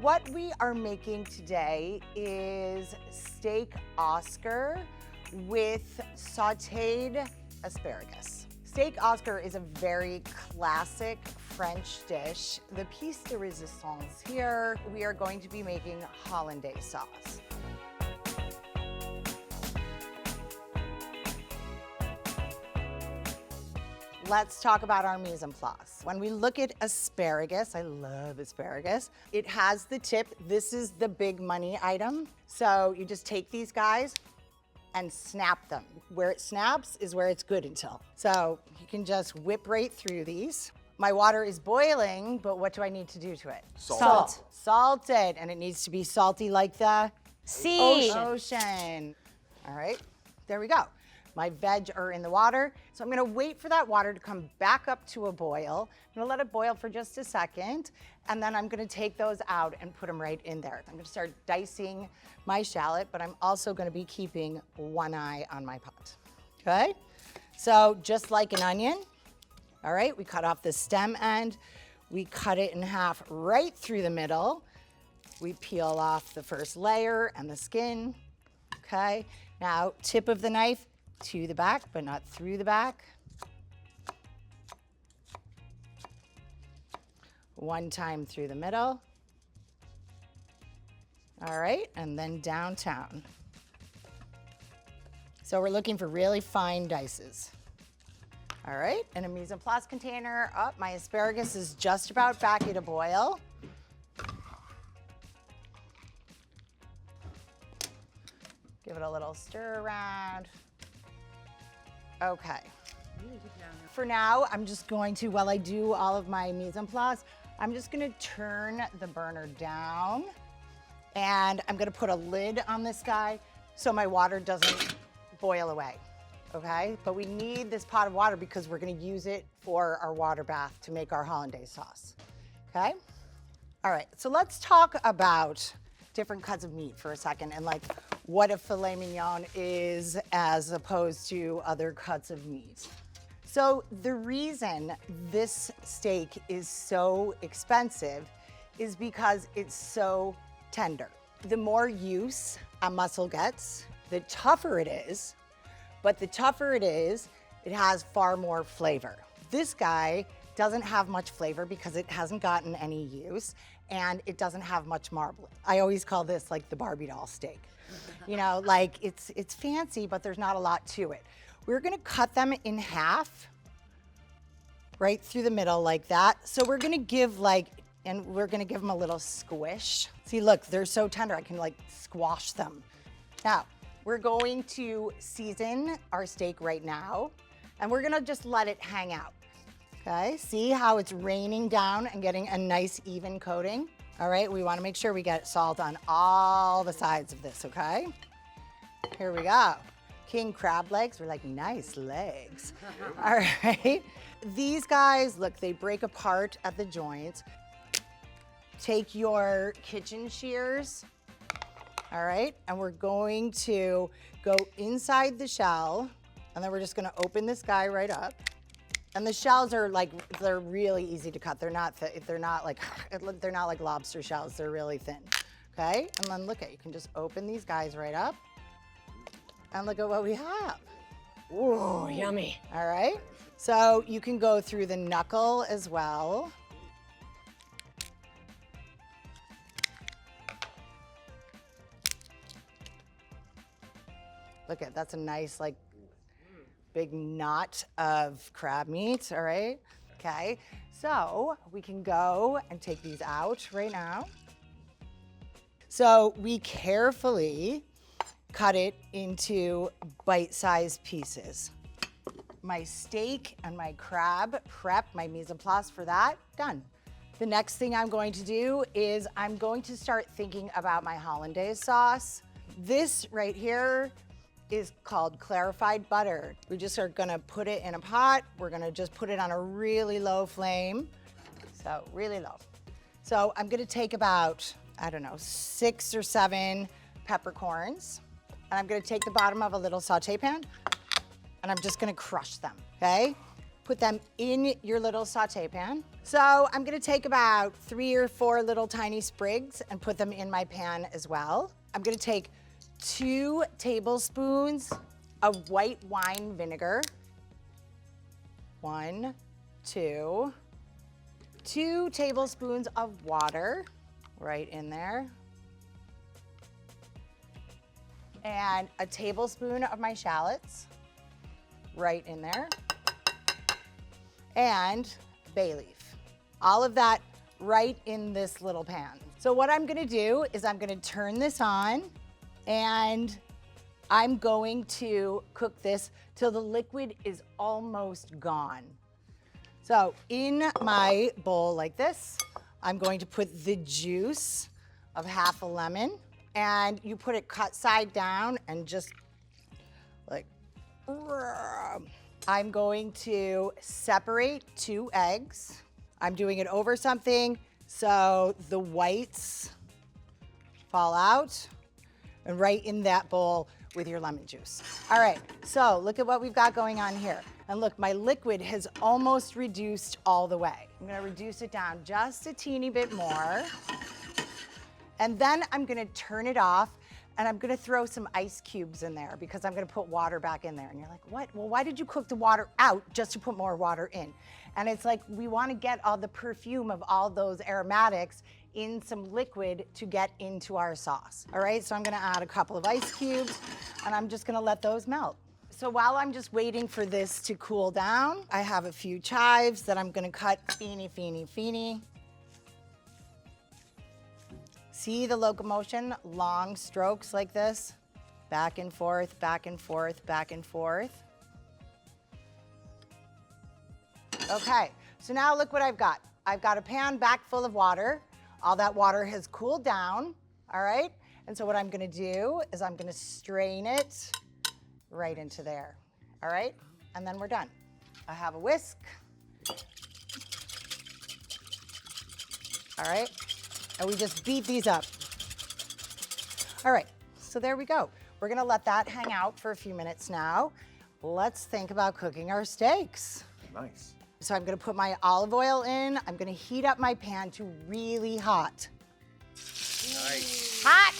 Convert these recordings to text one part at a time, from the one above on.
what we are making today is steak Oscar with sauteed asparagus. Steak Oscar is a very classic French dish. The piece de resistance here, we are going to be making Hollandaise sauce. Let's talk about our mise en place. When we look at asparagus, I love asparagus. It has the tip. This is the big money item. So you just take these guys and snap them. Where it snaps is where it's good until. So you can just whip right through these. My water is boiling, but what do I need to do to it? Salt. Salted, and it needs to be salty like the Sea. ocean. All right, there we go. My veg are in the water, so I'm gonna wait for that water to come back up to a boil. I'm gonna let it boil for just a second, and then I'm gonna take those out and put them right in there. I'm gonna start dicing my shallot, but I'm also gonna be keeping one eye on my pot, okay? So just like an onion, all right, we cut off the stem end, we cut it in half right through the middle. We peel off the first layer and the skin, okay? Now, tip of the knife to the back, but not through the back. One time through the middle. All right, and then downtown. So we're looking for really fine dices. All right, in a mise en place container. Oh, my asparagus is just about back at a boil. Give it a little stir around. Okay. For now, I'm just going to, while I do all of my mise en place, I'm just gonna turn the burner down and I'm gonna put a lid on this guy so my water doesn't boil away, okay? But we need this pot of water because we're gonna use it for our water bath to make our Hollandaise sauce, okay? All right, so let's talk about different cuts of meat for a second and like what a filet mignon is as opposed to other cuts of meat. So the reason this steak is so expensive is because it's so tender. The more use a muscle gets, the tougher it is, but the tougher it is, it has far more flavor. This guy doesn't have much flavor because it hasn't gotten any use and it doesn't have much marbling. I always call this like the Barbie doll steak. You know, like it's fancy, but there's not a lot to it. We're gonna cut them in half, right through the middle like that. So we're gonna give we're gonna give them a little squish. See, look, they're so tender, I can like squash them. Now, we're going to season our steak right now, and we're gonna just let it hang out. Okay, see how it's raining down and getting a nice even coating? All right, we wanna make sure we get salt on all the sides of this, okay? Here we go. King crab legs, we're like, nice legs. All right, these guys, look, they break apart at the joints. Take your kitchen shears, all right? And we're going to go inside the shell, and then we're just gonna open this guy right up. And the shells are like, they're really easy to cut. They're not like lobster shells. They're really thin, okay? And then look at, you can just open these guys right up and look at what we have. Ooh, yummy. All right, so you can go through the knuckle as well. Look at, that's a nice like big knot of crab meat, all right? Okay, so we can go and take these out right now. So we carefully cut it into bite-sized pieces. My steak and my crab prep, my mise en place for that, done. The next thing I'm going to do is I'm going to start thinking about my Hollandaise sauce. This right here is called clarified butter. We just are gonna put it in a pot. We're gonna just put it on a really low flame. So really low. So I'm gonna take about, I don't know, 6 or 7 peppercorns. And I'm gonna take the bottom of a little saute pan and I'm just gonna crush them, okay? put them in your little saute pan. So I'm gonna take about 3 or 4 little tiny sprigs and put them in my pan as well. I'm gonna take 2 tablespoons of white wine vinegar. 1, 2. 2 tablespoons of water right in there. And a tablespoon of my shallots right in there. And bay leaf. All of that right in this little pan. So what I'm gonna do is I'm gonna turn this on and I'm going to cook this till the liquid is almost gone. So in my bowl like this, I'm going to put the juice of half a lemon, and you put it cut side down and just like, I'm going to separate 2 eggs. I'm doing it over something so the whites fall out and right in that bowl with your lemon juice. All right, so look at what we've got going on here. And look, my liquid has almost reduced all the way. I'm gonna reduce it down just a teeny bit more. And then I'm gonna turn it off and I'm gonna throw some ice cubes in there because I'm gonna put water back in there. And you're like, what? Well, why did you cook the water out just to put more water in? And it's like, we wanna get all the perfume of all those aromatics in some liquid to get into our sauce. All right, so I'm gonna add a couple of ice cubes and I'm just gonna let those melt. So while I'm just waiting for this to cool down, I have a few chives that I'm gonna cut feeny. See the locomotion, long strokes like this, back and forth, back and forth, back and forth. Okay, so now look what I've got. I've got a pan back full of water. All that water has cooled down, all right? And so what I'm gonna do is I'm gonna strain it right into there, all right? And then we're done. I have a whisk. All right, and we just beat these up. All right, so there we go. We're gonna let that hang out for a few minutes now. Let's think about cooking our steaks. Nice. So I'm gonna put my olive oil in. I'm gonna heat up my pan to really hot. Nice. Hot,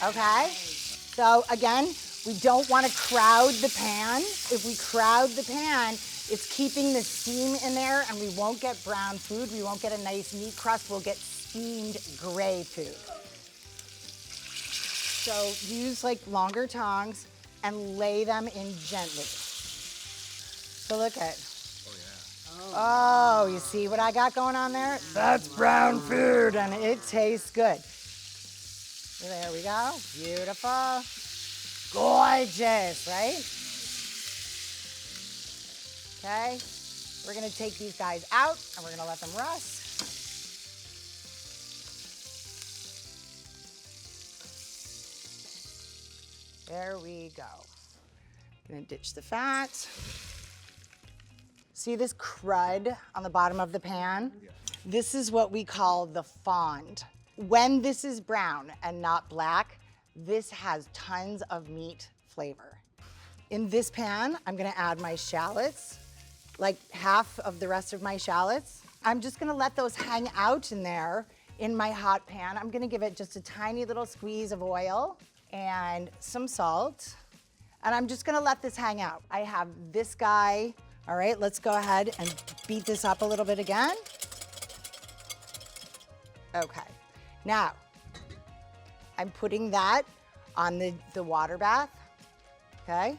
okay? So again, we don't wanna crowd the pan. If we crowd the pan, it's keeping the steam in there and we won't get brown food. We won't get a nice meat crust. We'll get steamed gray food. So use like longer tongs and lay them in gently. So look at, oh, you see what I got going on there? That's brown food and it tastes good. There we go, beautiful. Gorgeous, right? Okay, we're gonna take these guys out and we're gonna let them rust. There we go. Gonna ditch the fat. See this crud on the bottom of the pan? Yeah. This is what we call the fond. When this is brown and not black, this has tons of meat flavor. In this pan, I'm gonna add my shallots, like half of the rest of my shallots. I'm just gonna let those hang out in there in my hot pan. I'm gonna give it just a tiny little squeeze of oil and some salt. And I'm just gonna let this hang out. I have this guy. All right, let's go ahead and beat this up a little bit again. Okay, now I'm putting that on the water bath, okay?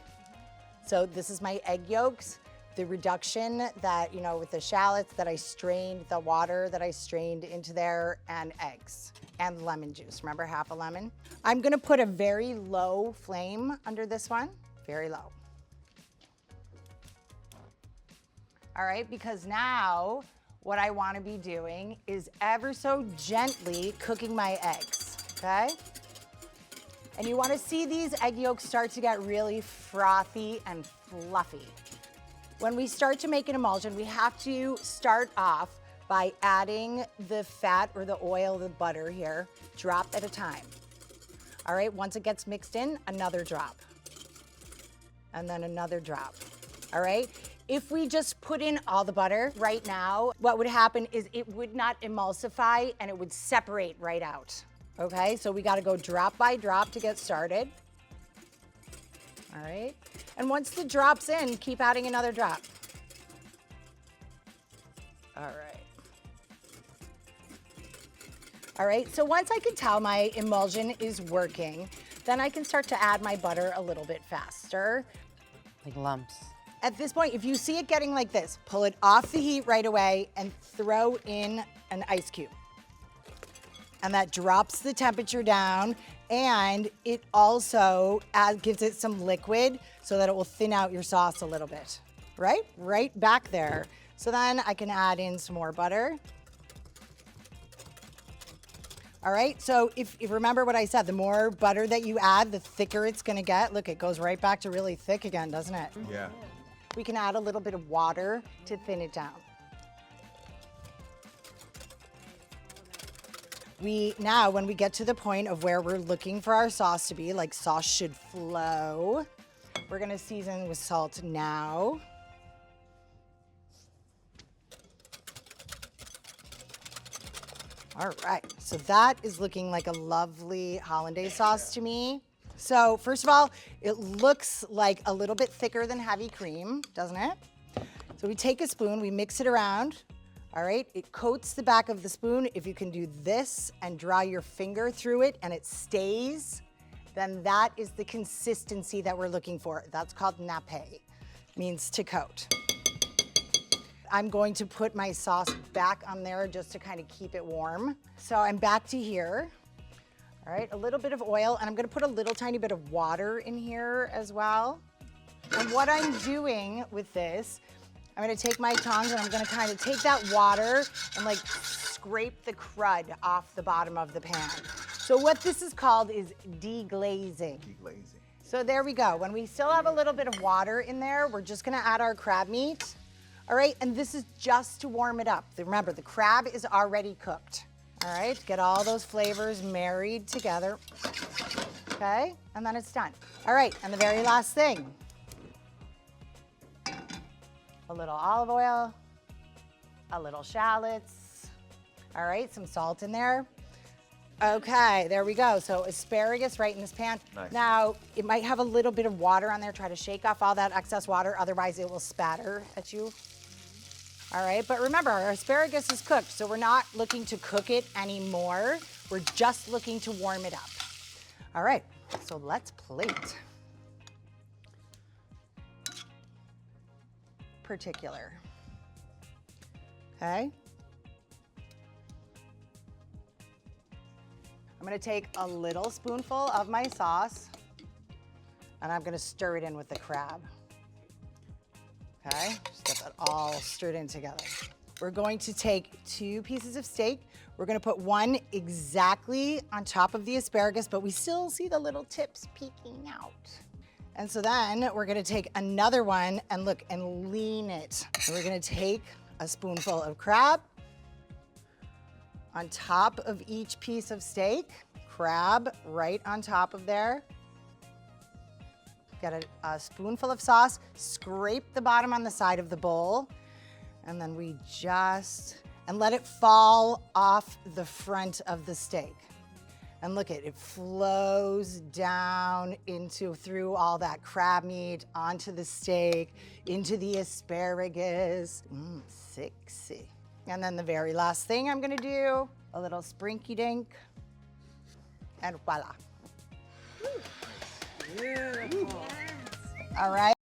So this is my egg yolks, the reduction that, you know, with the shallots that I strained, the water that I strained into there, and eggs, and lemon juice, remember half a lemon? I'm gonna put a very low flame under this one, very low. All right, because now what I wanna be doing is ever so gently cooking my eggs, okay? And you wanna see these egg yolks start to get really frothy and fluffy. When we start to make an emulsion, we have to start off by adding the fat or the oil, the butter here, drop at a time. All right, once it gets mixed in, another drop. And then another drop, all right? If we just put in all the butter right now, what would happen is it would not emulsify and it would separate right out. Okay, so we gotta go drop by drop to get started. All right, and once the drop's in, keep adding another drop. All right. All right, so once I can tell my emulsion is working, then I can start to add my butter a little bit faster. Like lumps. At this point, if you see it getting like this, pull it off the heat right away and throw in an ice cube. And that drops the temperature down, and it also gives it some liquid so that it will thin out your sauce a little bit, right? Right back there. So then I can add in some more butter. All right, so if remember what I said, the more butter that you add, the thicker it's gonna get. Look, it goes right back to really thick again, doesn't it? Yeah. We can add a little bit of water to thin it down. Now, when we get to the point of where we're looking for our sauce to be, like sauce should flow, we're gonna season with salt now. All right, so that is looking like a lovely hollandaise sauce to me. So first of all, it looks like a little bit thicker than heavy cream, doesn't it? So we take a spoon, we mix it around. All right, it coats the back of the spoon. If you can do this and draw your finger through it and it stays, then that is the consistency that we're looking for. That's called nappe, means to coat. I'm going to put my sauce back on there just to kind of keep it warm. So I'm back to here. All right, a little bit of oil, and I'm gonna put a little tiny bit of water in here as well. And what I'm doing with this, I'm gonna take my tongs and I'm gonna kind of take that water and like scrape the crud off the bottom of the pan. So what this is called is deglazing. Deglazing. So there we go. When we still have a little bit of water in there, we're just gonna add our crab meat. All right, and this is just to warm it up. Remember, the crab is already cooked. All right, get all those flavors married together. Okay, and then it's done. All right, and the very last thing. A little olive oil, a little shallots. All right, some salt in there. Okay, there we go. So asparagus right in this pan. Nice. Now, it might have a little bit of water on there. Try to shake off all that excess water, otherwise it will spatter at you. All right, but remember, our asparagus is cooked, so we're not looking to cook it anymore. We're just looking to warm it up. All right, so let's plate. Particular. Okay. I'm gonna take a little spoonful of my sauce and I'm gonna stir it in with the crab. Okay, just get that all stirred in together. We're going to take 2 pieces of steak. We're gonna put one exactly on top of the asparagus, but we still see the little tips peeking out. And so then we're gonna take another one and look and lean it. And we're gonna take a spoonful of crab on top of each piece of steak. Crab right on top of there. Get a spoonful of sauce, scrape the bottom on the side of the bowl, and then we and let it fall off the front of the steak. And look it flows down through all that crab meat, onto the steak, into the asparagus. Sexy. And then the very last thing I'm gonna do, a little sprinky dink, and voila. Beautiful. All right.